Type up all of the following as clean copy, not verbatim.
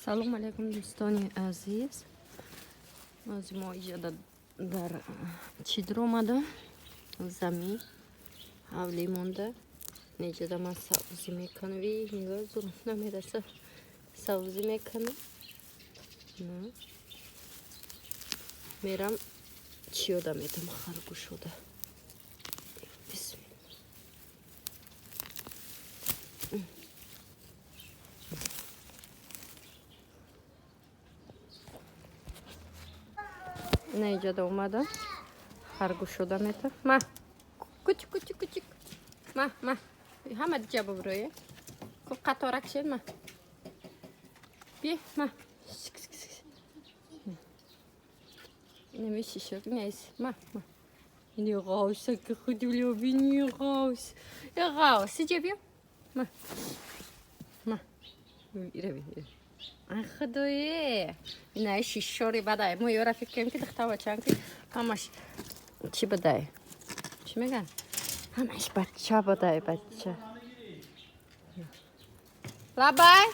سلام علیکم دوستان عزیز. از ما اینجا در چیدر اومده زمین حولی مونده. اینجا ما سبزی میکنم وی نگاه زور نمیرسه سبزی میکنم. نه میرم چیوده میتم خرگوش شده. بسم نه اینجا اومده خرگوش شده میتم. ما کوچ ما همه دیگه ببرویه خب قطارک شد ما بیا ما نمیشه شد نیست ما اینی غاوسه که خودی بلو بینی غاوس یا غاوس اینجا بیا ما بیره خدایه اینه شیشوری بدای ما یورا فکر کنیم که دختر بچه که همش چی بدای چی میگن همش بچه بدای بچه لبای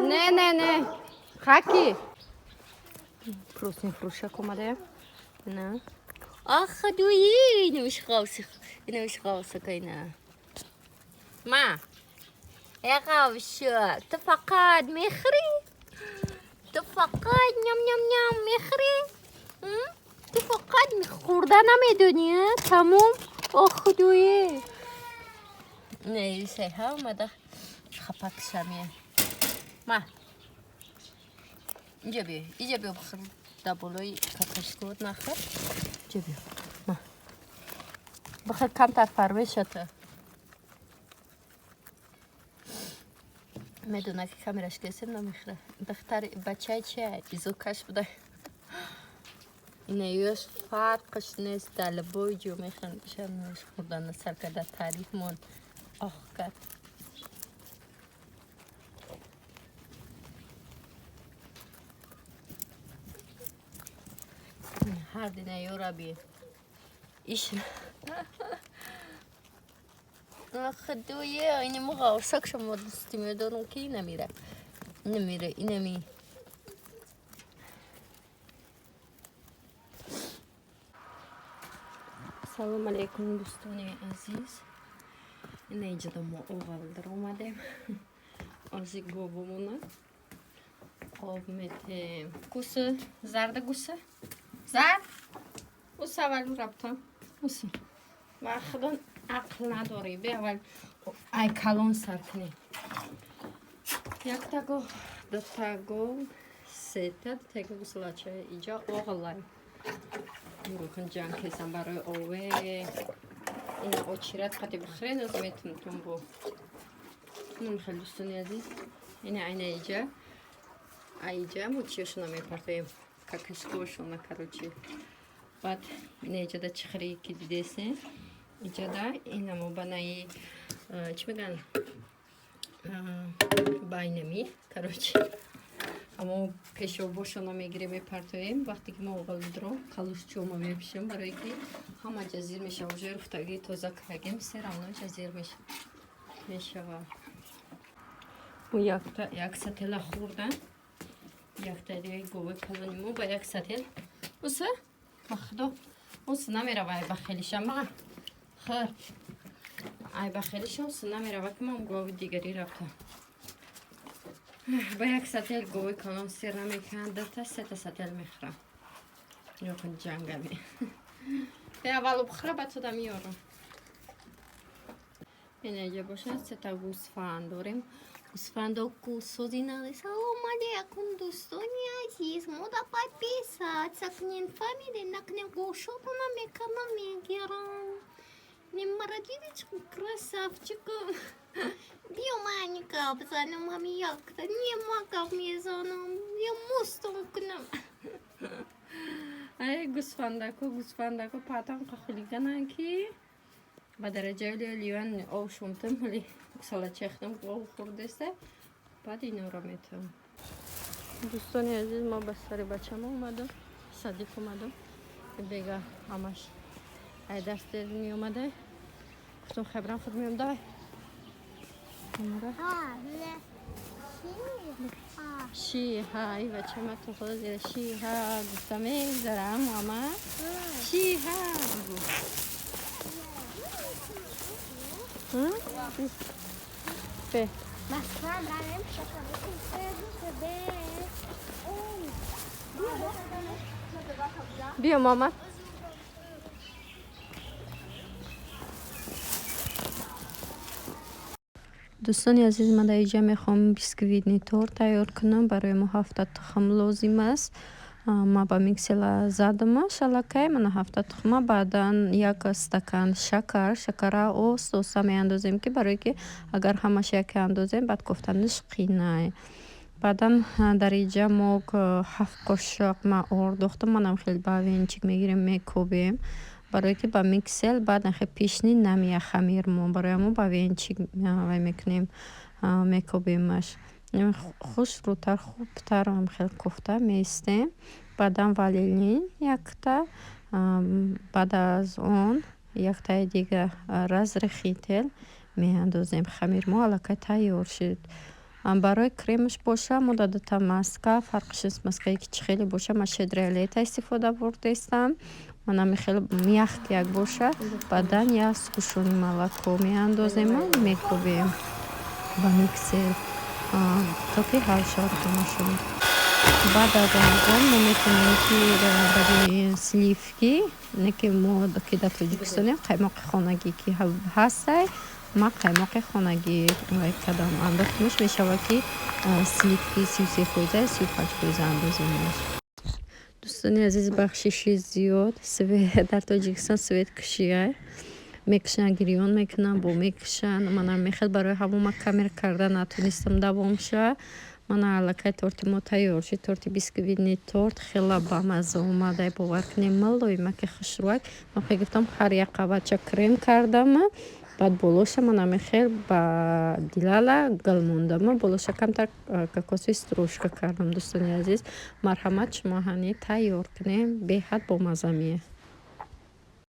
نه خاکی پروسین فروشک اومده نه آخ دویی اینوش غاوسه که اینه ما يا غاوشة فقط مخري فقط نم مخري فقط خوردن نمیدونی تموم خدویه نه سیها اومده خپک شمیه ما اینجا بیا بخور دبولوی کتشکود نخور اینجا بیا ما بخور کم تر فروشته میدونه که کامیرش کسیم نمیخوره دختر بچه چیه ایزوکش بوده اینه یوش فرقش نیست دلبوی جو میخوان بشه نوش خوردن سر کده تعریف من آخ کرد هر دینه یورا بی ایش خدویه اینه موقع شما دستی میدارم که نمیره اینمی سلام علیکم دوستان عزیز. اینجا ما اوغل در اومدیم ازی گوبمونه آب میتیم گوسه زرد گوسه زرد گوسه اول ربطم گوسه و خدا عقل نداری بیا اول ای کلون سر کنی یک تاگو دو تاگو سه تاگو گوسلاچه اینجا اوغلای میروکن جان کسان برای اوه این اوچیرت قطعی بخرین از میتونتون بو من خیلی دوستانی عزیز اینه اینجا موچیشون میپرتیم کاکشکوشون کاروچی بعد اینجا دا چخری که دیدیسین اینجا دا این همو بنایی چی میگن باینمی کاروچی اما پیشو باشونا میگیره میپرتویم وقتی که ما اوغل درو کالوش چوما میپشیم برای که همه جزیر میشه و جای رفتگی توزا کرگیم سرانو جزیر میشه و یک ستل خوردن یک تدیوی گوه کلونیمو با یک ستل اوسه مخدو اوسه نمیره وای بخیلیشم بگم خیر ای بخیلیشم اوسه نمیره وای که من گوه دیگری رفتم با یک ستل گوه کلون سیر نمیکن دلتا سه تا ستل میخورم یکن جنگمی به اولو بخوره بچه دا میارم این اینجا باشه سه تا گوسفند داریم گوسفند و گوسوزی نداری سلام علیکم دوستانی عزیز ما دا باید بیساد سکنین فامیلی نکنیم گوشتو نمیکنم میگیرم نمارا دیدی چکو کرسافچکم بیا منی کاب بزنم همی یکتا نیما کاب میزنم یا مستم کنم ای گوسفندکو پاتم خیلی کنن که با درجه لیوان او شومتم ولی سالا چختم او خوردسته بعد اینو را میتونم دوستانی عزیز ما به سر بچه ما اومدم صدیق اومدم بگه همش ای دست می اومده گفتم خبرم خود میم دای شیها ای بچه من تو خود زیر شیها گفتم میگذارم ماما شیها به بیا ماما دوستانی عزیز من در اینجا میخوام بیسکویت تورت تیار کنم. برای ما 7 تخم لازم است. ما با میکسر زدم شلکه من 7 تخم. بعدا 1 استکان شکر و سس میاندازیم که برای که اگر همش یک اندازیم بعد کوفتنش قینه. بعدا در اینجا ما 7 قاشق ما ارداختم. منم خیلی با وینچیک میگیریم میکوبیم برای که با میکسر بعد خیلی پیشنی نمیه خمیر ما برای ما با وینچیک میکنیم میکوبیمش خوش روتر خوبتر هم خیلی کوفته میستیم. بعدم وانیلین 1 تا بعد از اون 1 تا دیگه رز رخیتل میاندازیم. خمیر ما الکی تیار شد. برای کریمش باشه ما داده ماسکا فرقش است ماسکایی که خیلی باشه ما شدریلیت استفاده بردستم. منم خیلی میخ یک باشه بعدا یا سکوشونی ملکو میاندازیم میکوبیم با میکسر تا که حل شد کنشون. بعد از اون ما میتونیم که برای سلیفکی نکه ما که در توجیکستانی قیمق خانگی که هست ما قیمق خانگی کدام انداختمش میشه که سلیفکی 33 فویزه 35 فویزه اندازیمش. دوستانی عزیز بخشش زیاد در تاجیکستان سوید کشیه میکشن گریون میکنن با میکشن. منم میخواد برای همون ما کامر کردن نتونستم دوام شه. من علاقه تورت ما تیار شد. تورت بیسکویت تورت خیلی بامزه اومده باور کنیم ملوی ما که خشروک من خیلی گفتم هر یک قبچه کریم کردم بعد بولوش منم خیلی با دیلالا گل موندم بولوش کمتر کاکاوی استروشکا کردم. دوستانی عزیز مرحمت شما هنی تیار کنیم به حد بامزه میه.